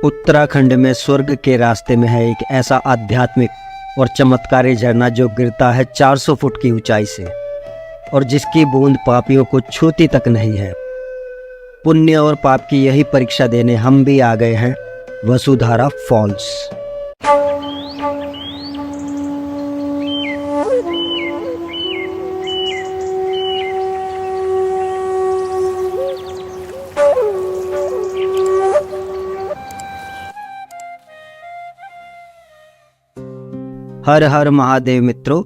उत्तराखंड में स्वर्ग के रास्ते में है एक ऐसा आध्यात्मिक और चमत्कारी झरना जो गिरता है 400 फुट की ऊंचाई से और जिसकी बूंद पापियों को छूती तक नहीं है। पुण्य और पाप की यही परीक्षा देने हम भी आ गए हैं वसुधारा फॉल्स। हर हर महादेव मित्रों,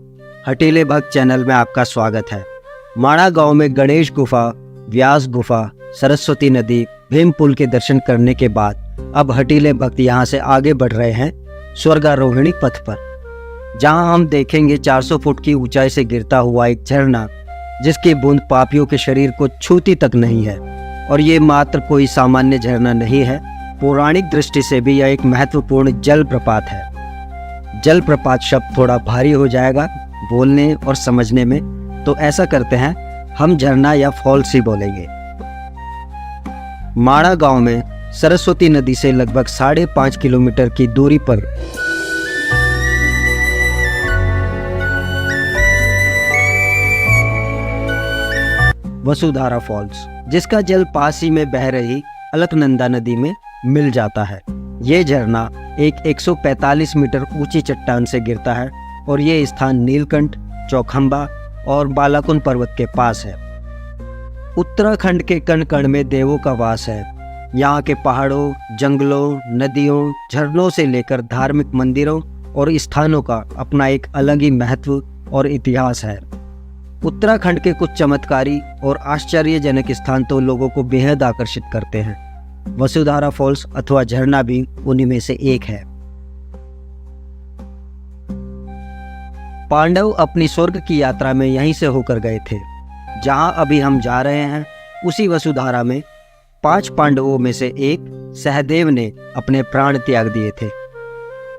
हटीले भक्त चैनल में आपका स्वागत है। माणा गांव में गणेश गुफा, व्यास गुफा, सरस्वती नदी, भीम पुल के दर्शन करने के बाद अब हटीले भक्त यहां से आगे बढ़ रहे हैं स्वर्गारोहिणी पथ पर, जहां हम देखेंगे 400 फुट की ऊंचाई से गिरता हुआ एक झरना जिसकी बूंद पापियों के शरीर को छूती तक नहीं है। और ये मात्र कोई सामान्य झरना नहीं है, पौराणिक दृष्टि से भी यह एक महत्वपूर्ण जलप्रपात है। जलप्रपात शब्द थोड़ा भारी हो जाएगा बोलने और समझने में, तो ऐसा करते हैं हम झरना या फॉल्स ही बोलेंगे। माणा गांव में सरस्वती नदी से लगभग 5.5 किलोमीटर की दूरी पर वसुधारा फॉल्स, जिसका जल पास ही में बह रही अलकनंदा नदी में मिल जाता है। ये झरना एक 145 मीटर ऊंची चट्टान से गिरता है और ये स्थान नीलकंठ, चौखंबा और बालाकुन पर्वत के पास है। उत्तराखंड के कण कण में देवों का वास है। यहाँ के पहाड़ों, जंगलों, नदियों, झरनों से लेकर धार्मिक मंदिरों और स्थानों का अपना एक अलग ही महत्व और इतिहास है। उत्तराखंड के कुछ चमत्कारी और आश्चर्यजनक स्थान तो लोगों को बेहद आकर्षित करते हैं। वसुधारा फॉल्स अथवा झरना भी उन्हीं में से एक है। पांडव अपनी स्वर्ग की यात्रा में यहीं से होकर गए थे। जहां अभी हम जा रहे हैं उसी वसुधारा में 5 पांडवों में से एक सहदेव ने अपने प्राण त्याग दिए थे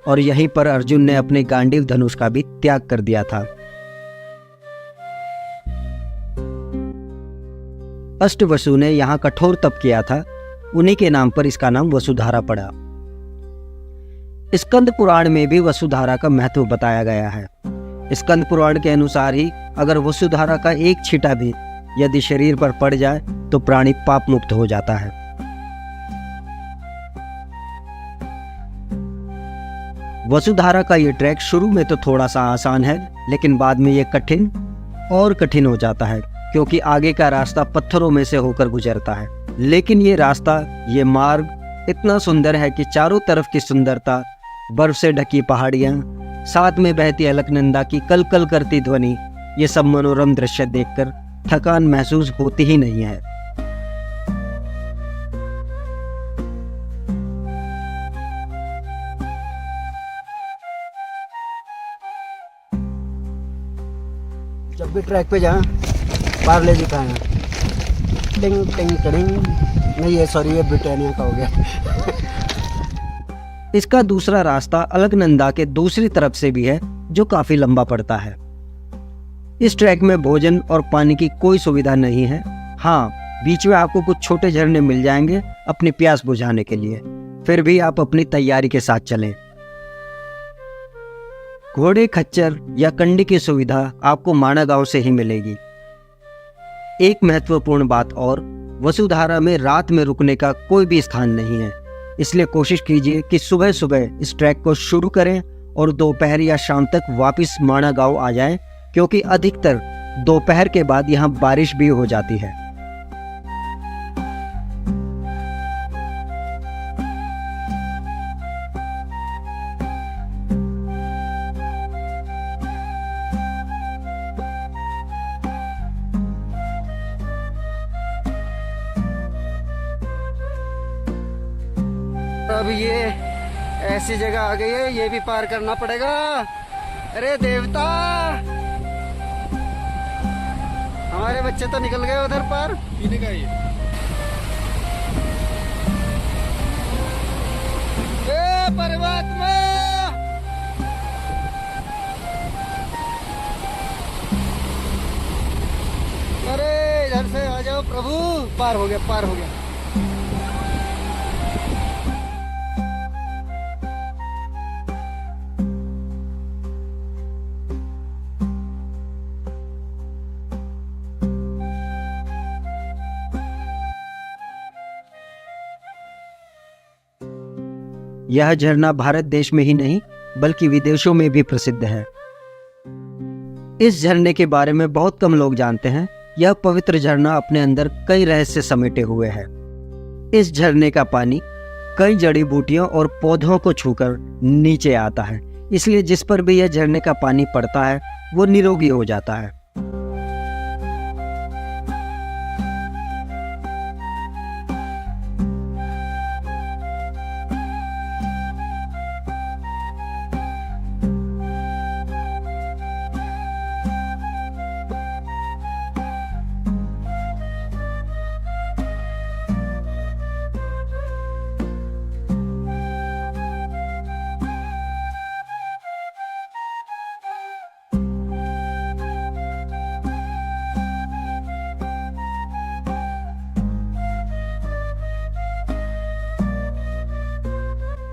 और यहीं पर अर्जुन ने अपने गांडीव धनुष का भी त्याग कर दिया था। अष्टवसु ने यहाँ कठोर तप किया था, उन्हीं के नाम पर इसका नाम वसुधारा पड़ा। स्कंद पुराण में भी वसुधारा का महत्व बताया गया है। स्कंद पुराण के अनुसार ही अगर वसुधारा का एक छींटा भी यदि शरीर पर पड़ जाए तो प्राणी पाप मुक्त हो जाता है। वसुधारा का ये ट्रैक शुरू में तो थोड़ा सा आसान है, लेकिन बाद में ये कठिन और कठिन हो जाता है, क्योंकि आगे का रास्ता पत्थरों में से होकर गुजरता है। लेकिन ये रास्ता, ये मार्ग इतना सुंदर है कि चारों तरफ की सुंदरता, बर्फ से ढकी पहाड़ियां, साथ में बहती अलकनंदा की कल कल करती ध्वनि, ये सब मनोरम दृश्य देखकर थकान महसूस होती ही नहीं है। जब भी ट्रैक पे जाएं, पार्ले जी खाएं। टिंग टिंग टिंग, नहीं ये सॉरी, ये ब्रिटानिया का हो गया। इसका दूसरा रास्ता अलकनंदा के दूसरी तरफ से भी है, जो काफी लंबा पड़ता है। इस ट्रैक में भोजन और पानी की कोई सुविधा नहीं है। हाँ, बीच में आपको कुछ छोटे झरने मिल जाएंगे अपनी प्यास बुझाने के लिए, फिर भी आप अपनी तैयारी के साथ चलें। घोड़े, खच्चर या कंडी की सुविधा आपको माणा गांव से ही मिलेगी। एक महत्वपूर्ण बात और, वसुधारा में रात में रुकने का कोई भी स्थान नहीं है, इसलिए कोशिश कीजिए कि सुबह सुबह इस ट्रैक को शुरू करें और दोपहर या शाम तक वापस माणा गांव आ जाएं, क्योंकि अधिकतर दोपहर के बाद यहाँ बारिश भी हो जाती है। अब ये ऐसी जगह आ गई है, ये भी पार करना पड़ेगा। अरे देवता, हमारे बच्चे तो निकल गए उधर पार। पीने का ये परमात्मा, अरे इधर से आ जाओ प्रभु। पार हो गया, पार हो गया। यह झरना भारत देश में ही नहीं बल्कि विदेशों में भी प्रसिद्ध है। इस झरने के बारे में बहुत कम लोग जानते हैं। यह पवित्र झरना अपने अंदर कई रहस्य समेटे हुए है। इस झरने का पानी कई जड़ी बूटियों और पौधों को छूकर नीचे आता है, इसलिए जिस पर भी यह झरने का पानी पड़ता है वो निरोगी हो जाता है।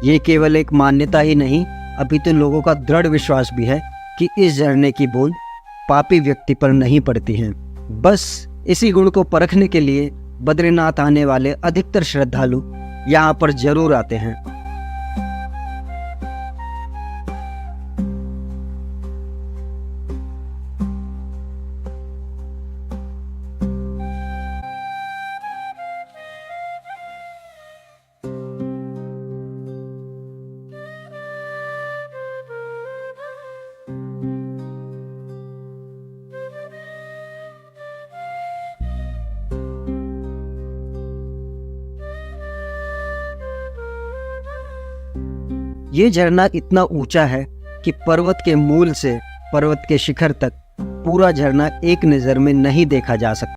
ये केवल एक मान्यता ही नहीं, अभी तो लोगों का दृढ़ विश्वास भी है कि इस झरने की बूंद पापी व्यक्ति पर नहीं पड़ती है। बस इसी गुण को परखने के लिए बद्रीनाथ आने वाले अधिकतर श्रद्धालु यहाँ पर जरूर आते हैं। ये झरना इतना ऊंचा है कि पर्वत के मूल से पर्वत के शिखर तक पूरा झरना एक नज़र में नहीं देखा जा सकता।